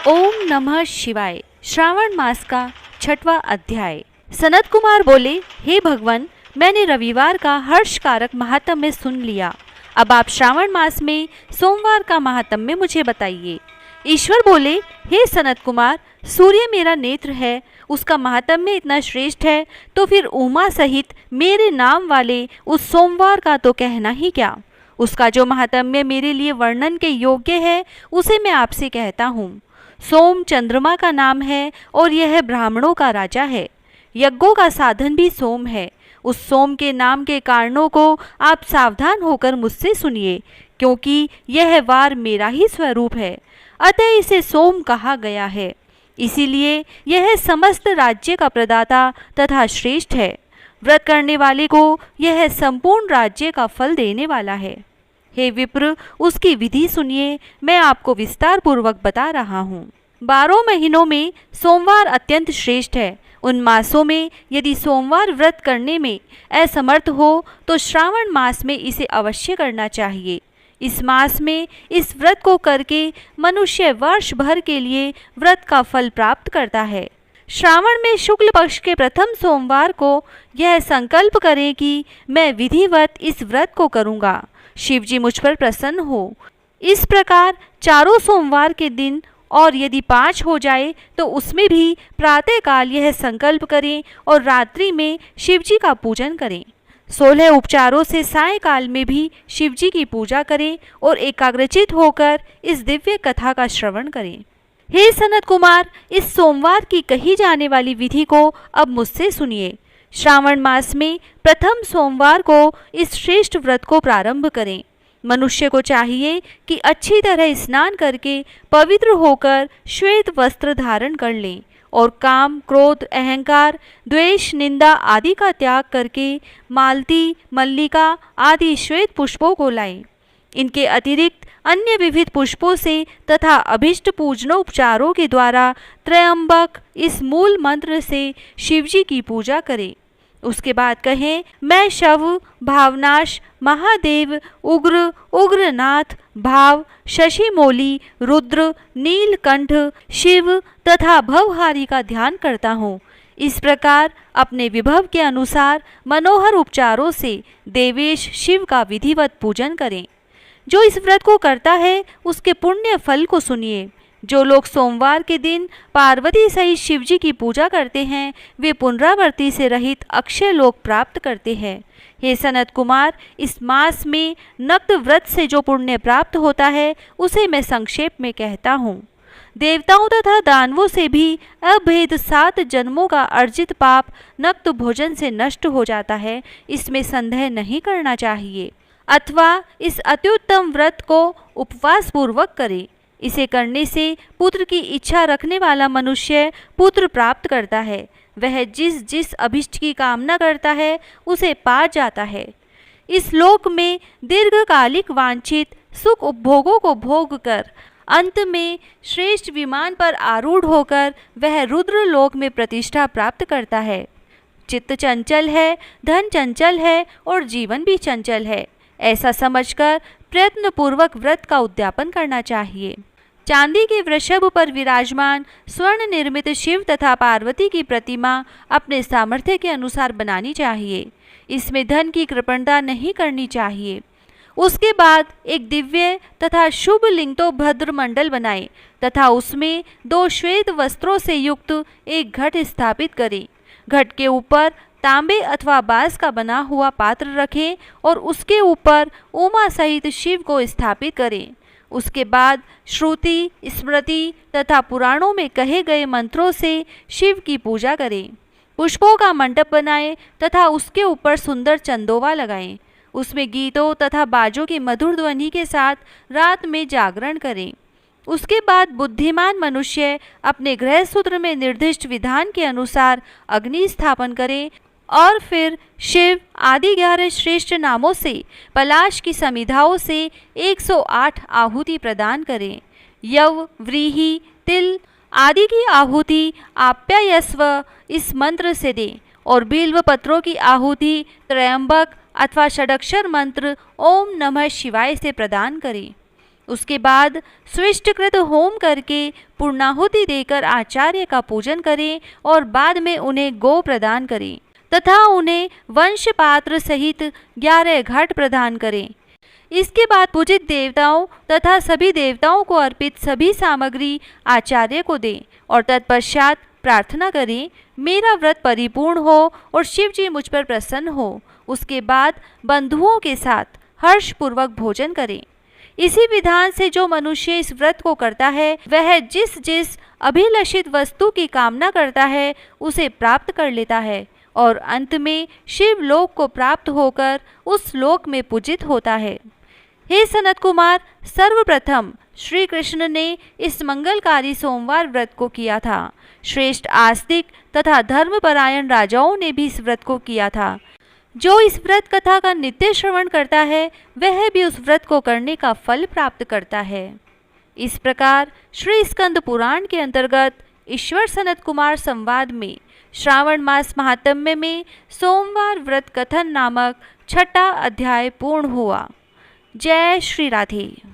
ओम नमः शिवाय। श्रावण मास का 6वां अध्याय। सनत कुमार बोले, हे भगवान, मैंने रविवार का हर्षकारक महात्म्य सुन लिया। अब आप श्रावण मास में सोमवार का महात्म्य मुझे बताइए। ईश्वर बोले, हे सनत कुमार, सूर्य मेरा नेत्र है, उसका महात्म्य इतना श्रेष्ठ है, तो फिर उमा सहित मेरे नाम वाले उस सोमवार का तो कहना ही क्या। उसका जो महात्म्य मेरे लिए वर्णन के योग्य है, उसे मैं आपसे कहता हूँ। सोम चंद्रमा का नाम है और यह ब्राह्मणों का राजा है। यज्ञों का साधन भी सोम है। उस सोम के नाम के कारणों को आप सावधान होकर मुझसे सुनिए, क्योंकि यह वार मेरा ही स्वरूप है, अतः इसे सोम कहा गया है। इसीलिए यह समस्त राज्य का प्रदाता तथा श्रेष्ठ है। व्रत करने वाले को यह संपूर्ण राज्य का फल देने वाला है। हे विप्र, उसकी विधि सुनिए, मैं आपको विस्तार पूर्वक बता रहा हूँ। 12 महीनों में सोमवार अत्यंत श्रेष्ठ है। उन मासों में यदि सोमवार व्रत करने में असमर्थ हो तो श्रावण मास में इसे अवश्य करना चाहिए। इस मास में इस व्रत को करके मनुष्य वर्ष भर के लिए व्रत का फल प्राप्त करता है। श्रावण में शुक्ल पक्ष के प्रथम सोमवार को यह संकल्प करें कि मैं विधिवत इस व्रत को करूँगा, शिव जी मुझ पर प्रसन्न हो। इस प्रकार चारों सोमवार के दिन, और यदि 5 हो जाए तो उसमें भी प्रातःकाल यह संकल्प करें और रात्रि में शिव जी का पूजन करें। 16 उपचारों से सायंकाल में भी शिव जी की पूजा करें और एकाग्रचित होकर इस दिव्य कथा का श्रवण करें। हे सनत कुमार, इस सोमवार की कही जाने वाली विधि को अब मुझसे सुनिए। श्रावण मास में प्रथम सोमवार को इस श्रेष्ठ व्रत को प्रारंभ करें। मनुष्य को चाहिए कि अच्छी तरह स्नान करके पवित्र होकर श्वेत वस्त्र धारण कर लें और काम, क्रोध, अहंकार, द्वेष, निंदा आदि का त्याग करके मालती, मल्लिका आदि श्वेत पुष्पों को लाएं। इनके अतिरिक्त अन्य विविध पुष्पों से तथा अभिष्ट पूजनोपचारों के द्वारा त्रयंबक इस मूल मंत्र से शिवजी की पूजा करें। उसके बाद कहें, मैं शव, भावनाश, महादेव, उग्र, उग्रनाथ, भाव, शशिमौली, रुद्र, नीलकंठ, शिव तथा भवहारी का ध्यान करता हूँ। इस प्रकार अपने विभव के अनुसार मनोहर उपचारों से देवेश शिव का विधिवत पूजन करें। जो इस व्रत को करता है उसके पुण्य फल को सुनिए। जो लोग सोमवार के दिन पार्वती सहित शिवजी की पूजा करते हैं, वे पुनरावृत्ति से रहित अक्षय लोक प्राप्त करते हैं। हे सनत कुमार, इस मास में नक्त व्रत से जो पुण्य प्राप्त होता है उसे मैं संक्षेप में कहता हूँ। देवताओं तथा दानवों से भी अभेद 7 जन्मों का अर्जित पाप नक्त भोजन से नष्ट हो जाता है, इसमें संदेह नहीं करना चाहिए। अथवा इस अत्युत्तम व्रत को उपवास पूर्वक करें। इसे करने से पुत्र की इच्छा रखने वाला मनुष्य पुत्र प्राप्त करता है। वह जिस जिस अभिष्ट की कामना करता है उसे पा जाता है। इस लोक में दीर्घकालिक वांछित सुख उपभोगों को भोग कर अंत में श्रेष्ठ विमान पर आरूढ़ होकर वह रुद्र लोक में प्रतिष्ठा प्राप्त करता है। चित्त चंचल है, धन चंचल है और जीवन भी चंचल है, ऐसा समझकर प्रयत्नपूर्वक व्रत का उद्यापन करना चाहिए। चांदी के वृषभ पर विराजमान स्वर्ण निर्मित शिव तथा पार्वती की प्रतिमा अपने सामर्थ्य के अनुसार बनानी चाहिए। इसमें धन की कृपणता नहीं करनी चाहिए। उसके बाद एक दिव्य तथा शुभ लिंगतो भद्र मंडल बनाएं तथा उसमें 2 श्वेत वस्त्रों से युक्त एक घट स्थापित करें। घट के ऊपर तांबे अथवा बांस का बना हुआ पात्र रखें और उसके ऊपर उमा सहित शिव को स्थापित करें। उसके बाद श्रुति, स्मृति तथा पुराणों में कहे गए मंत्रों से शिव की पूजा करें। पुष्पों का मंडप बनाएं तथा उसके ऊपर सुंदर चंदोवा लगाएं। उसमें गीतों तथा बाजों की मधुर ध्वनि के साथ रात में जागरण करें। उसके बाद बुद्धिमान मनुष्य अपने गृह सूत्र में निर्दिष्ट विधान के अनुसार अग्नि स्थापन करें और फिर शिव आदि 11 श्रेष्ठ नामों से पलाश की समिधाओं से 108 आहुति प्रदान करें। यव, व्रीहि, तिल आदि की आहुति आप्यायस्व इस मंत्र से दें और बिल्व पत्रों की आहुति त्रयंबक अथवा षडक्षर मंत्र ओम नमः शिवाय से प्रदान करें। उसके बाद स्विष्टकृत होम करके पूर्णाहुति देकर आचार्य का पूजन करें और बाद में उन्हें गो प्रदान करें तथा उन्हें वंश पात्र सहित 11 घट प्रदान करें। इसके बाद पूजित देवताओं तथा सभी देवताओं को अर्पित सभी सामग्री आचार्य को दें और तत्पश्चात प्रार्थना करें, मेरा व्रत परिपूर्ण हो और शिव जी मुझ पर प्रसन्न हो। उसके बाद बंधुओं के साथ हर्षपूर्वक भोजन करें। इसी विधान से जो मनुष्य इस व्रत को करता है वह जिस जिस अभिलषित वस्तु की कामना करता है उसे प्राप्त कर लेता है और अंत में शिव लोक को प्राप्त होकर उस लोक में पूजित होता है। हे सनत कुमार, सर्वप्रथम श्री कृष्ण ने इस मंगलकारी सोमवार व्रत को किया था। श्रेष्ठ आस्तिक तथा धर्मपरायण राजाओं ने भी इस व्रत को किया था। जो इस व्रत कथा का नित्य श्रवण करता है वह भी उस व्रत को करने का फल प्राप्त करता है। इस प्रकार श्री स्कंद पुराण के अंतर्गत ईश्वर सनत कुमार संवाद में श्रावण मास महात्म्य में सोमवार व्रत कथन नामक 6ठा अध्याय पूर्ण हुआ। जय श्री राधे।